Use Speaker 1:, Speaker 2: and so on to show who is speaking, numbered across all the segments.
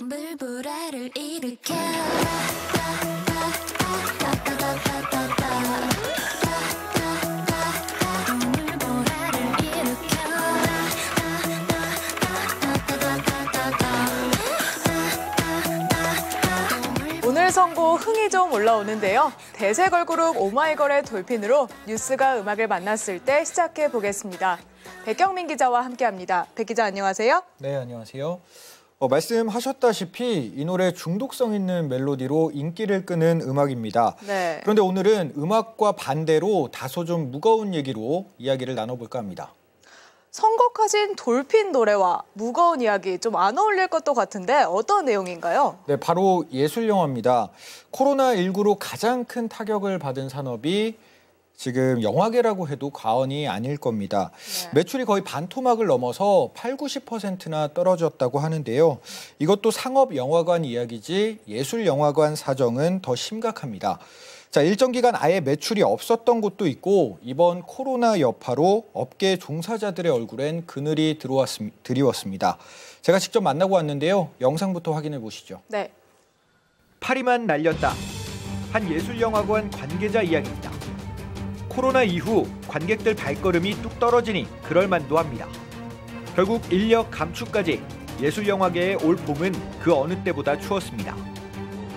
Speaker 1: 물보라를 일으켜
Speaker 2: 오늘 선곡 흥이 좀 올라오는데요. 대세 걸그룹 오마이걸의 돌핀으로 뉴스가 음악을 만났을 때 시작해 보겠습니다. 백경민 기자와 함께합니다. 백 기자 안녕하세요.
Speaker 3: 네, 안녕하세요. 말씀하셨다시피 이 노래 중독성 있는 멜로디로 인기를 끄는 음악입니다.
Speaker 2: 네.
Speaker 3: 그런데 오늘은 음악과 반대로 다소 좀 무거운 얘기로 이야기를 나눠볼까 합니다.
Speaker 2: 선곡하신 돌핀 노래와 무거운 이야기 좀 안 어울릴 것도 같은데 어떤 내용인가요?
Speaker 3: 네, 바로 예술 영화입니다. 코로나19로 가장 큰 타격을 받은 산업이 지금 영화계라고 해도 과언이 아닐 겁니다.
Speaker 2: 네.
Speaker 3: 매출이 거의 반토막을 넘어서 80~90%나 떨어졌다고 하는데요. 이것도 상업 영화관 이야기지 예술 영화관 사정은 더 심각합니다. 자, 일정 기간 아예 매출이 없었던 곳도 있고 이번 코로나 여파로 업계 종사자들의 얼굴엔 그늘이 드리웠습니다. 제가 직접 만나고 왔는데요. 영상부터 확인해 보시죠.
Speaker 2: 네.
Speaker 3: 파리만 날렸다. 한 예술영화관 관계자 이야기입니다. 코로나 이후 관객들 발걸음이 뚝 떨어지니 그럴만도 합니다. 결국 인력 감축까지 예술영화계의 올 봄은 그 어느 때보다 추웠습니다.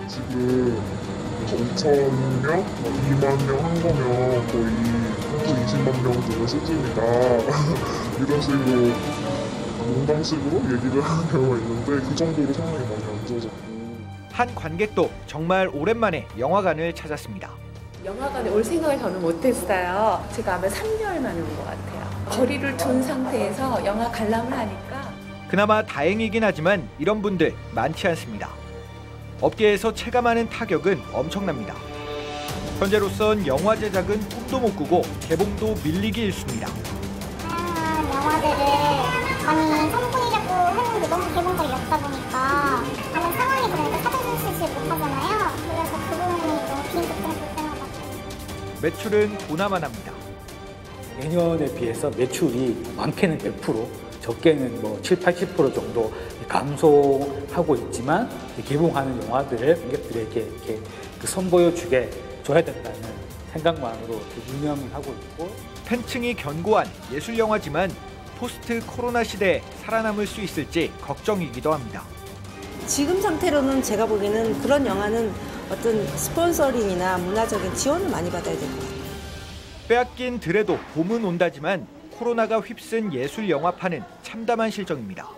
Speaker 4: 지금 5,000명, 2만 명 한 거면 거의 한국 20만 명 되는 수준이다. 이런 식으로 농담식으로 얘기를 하는 경우가 있는데 그 정도로 상황이 많이 안 좋아졌고.
Speaker 3: 한 관객도 정말 오랜만에 영화관을 찾았습니다.
Speaker 5: 영화관에 올 생각을 저는 못했어요. 제가 아마 3개월 만에 온 것 같아요. 거리를 둔 상태에서 영화 관람을 하니까.
Speaker 3: 그나마 다행이긴 하지만 이런 분들 많지 않습니다. 업계에서 체감하는 타격은 엄청납니다. 현재로선 영화 제작은 꿈도 못 꾸고 개봉도 밀리기 일쑤입니다.
Speaker 6: 영화들을 많이 성공이 잡고 했는데 너무 개봉작이 없다 보니까 다른 상황이 그러니까 사전 실시 못하잖아요. 그래서 그 부분이 너무 불편하다.
Speaker 3: 매출은 보나만 합니다.
Speaker 7: 예년에 비해서 매출이 많게는 100%, 적게는 뭐 70~80% 정도 감소하고 있지만 개봉하는 영화들을 관객들에게 이렇게 선보여주게 줘야 된다는 생각만으로 유념을 하고 있고.
Speaker 3: 팬층이 견고한 예술 영화지만 포스트 코로나 시대에 살아남을 수 있을지 걱정이기도 합니다.
Speaker 8: 지금 상태로는 제가 보기에는 그런 영화는 어떤 스폰서링이나 문화적인 지원을 많이 받아야 될 것 같아요.
Speaker 3: 빼앗긴 들에도 봄은 온다지만 코로나가 휩쓴 예술 영화판은 참담한 실정입니다.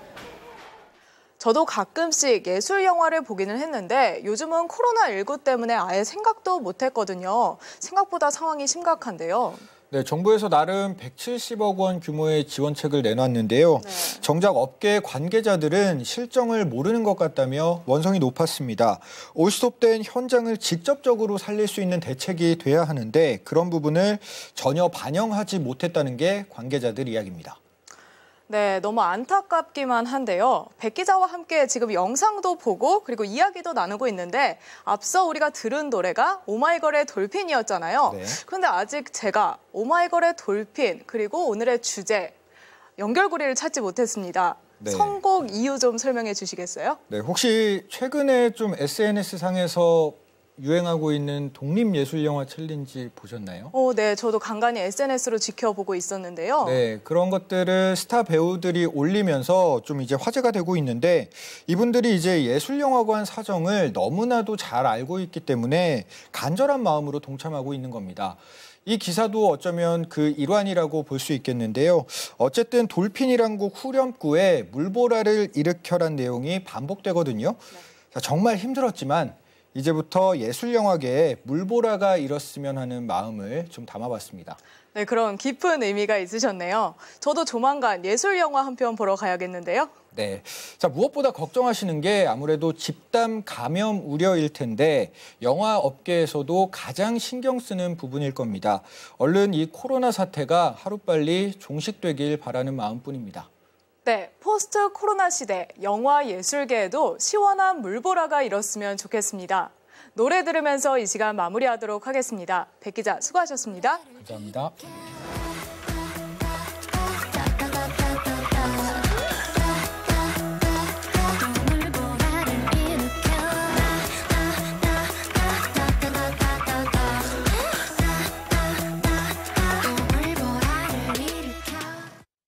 Speaker 2: 저도 가끔씩 예술 영화를 보기는 했는데 요즘은 코로나19 때문에 아예 생각도 못했거든요. 생각보다 상황이 심각한데요.
Speaker 3: 네, 정부에서 나름 170억 원 규모의 지원책을 내놨는데요.
Speaker 2: 네.
Speaker 3: 정작 업계 관계자들은 실정을 모르는 것 같다며 원성이 높았습니다. 올 스톱된 현장을 직접적으로 살릴 수 있는 대책이 돼야 하는데 그런 부분을 전혀 반영하지 못했다는 게 관계자들 이야기입니다.
Speaker 2: 네, 너무 안타깝기만 한데요. 백 기자와 함께 지금 영상도 보고 그리고 이야기도 나누고 있는데 앞서 우리가 들은 노래가 오마이걸의 돌핀이었잖아요.
Speaker 3: 네.
Speaker 2: 그런데 아직 제가 오마이걸의 돌핀 그리고 오늘의 주제 연결고리를 찾지 못했습니다.
Speaker 3: 네.
Speaker 2: 선곡 이유 좀 설명해 주시겠어요?
Speaker 3: 네, 혹시 최근에 좀 SNS상에서 유행하고 있는 독립예술영화 챌린지 보셨나요?
Speaker 2: 네, 저도 간간히 SNS로 지켜보고 있었는데요.
Speaker 3: 네, 그런 것들을 스타 배우들이 올리면서 좀 이제 화제가 되고 있는데 이분들이 이제 예술영화관 사정을 너무나도 잘 알고 있기 때문에 간절한 마음으로 동참하고 있는 겁니다. 이 기사도 어쩌면 그 일환이라고 볼 수 있겠는데요. 어쨌든 돌핀이란 곡 후렴구에 물보라를 일으켜란 내용이 반복되거든요.
Speaker 2: 네.
Speaker 3: 자, 정말 힘들었지만 이제부터 예술영화계에 물보라가 일었으면 하는 마음을 좀 담아봤습니다.
Speaker 2: 네, 그런 깊은 의미가 있으셨네요. 저도 조만간 예술영화 한 편 보러 가야겠는데요.
Speaker 3: 네, 자 무엇보다 걱정하시는 게 아무래도 집단 감염 우려일 텐데 영화 업계에서도 가장 신경 쓰는 부분일 겁니다. 얼른 이 코로나 사태가 하루빨리 종식되길 바라는 마음뿐입니다.
Speaker 2: 네, 포스트 코로나 시대 영화 예술계에도 시원한 물보라가 일었으면 좋겠습니다. 노래 들으면서 이 시간 마무리하도록 하겠습니다. 백 기자 수고하셨습니다.
Speaker 3: 감사합니다.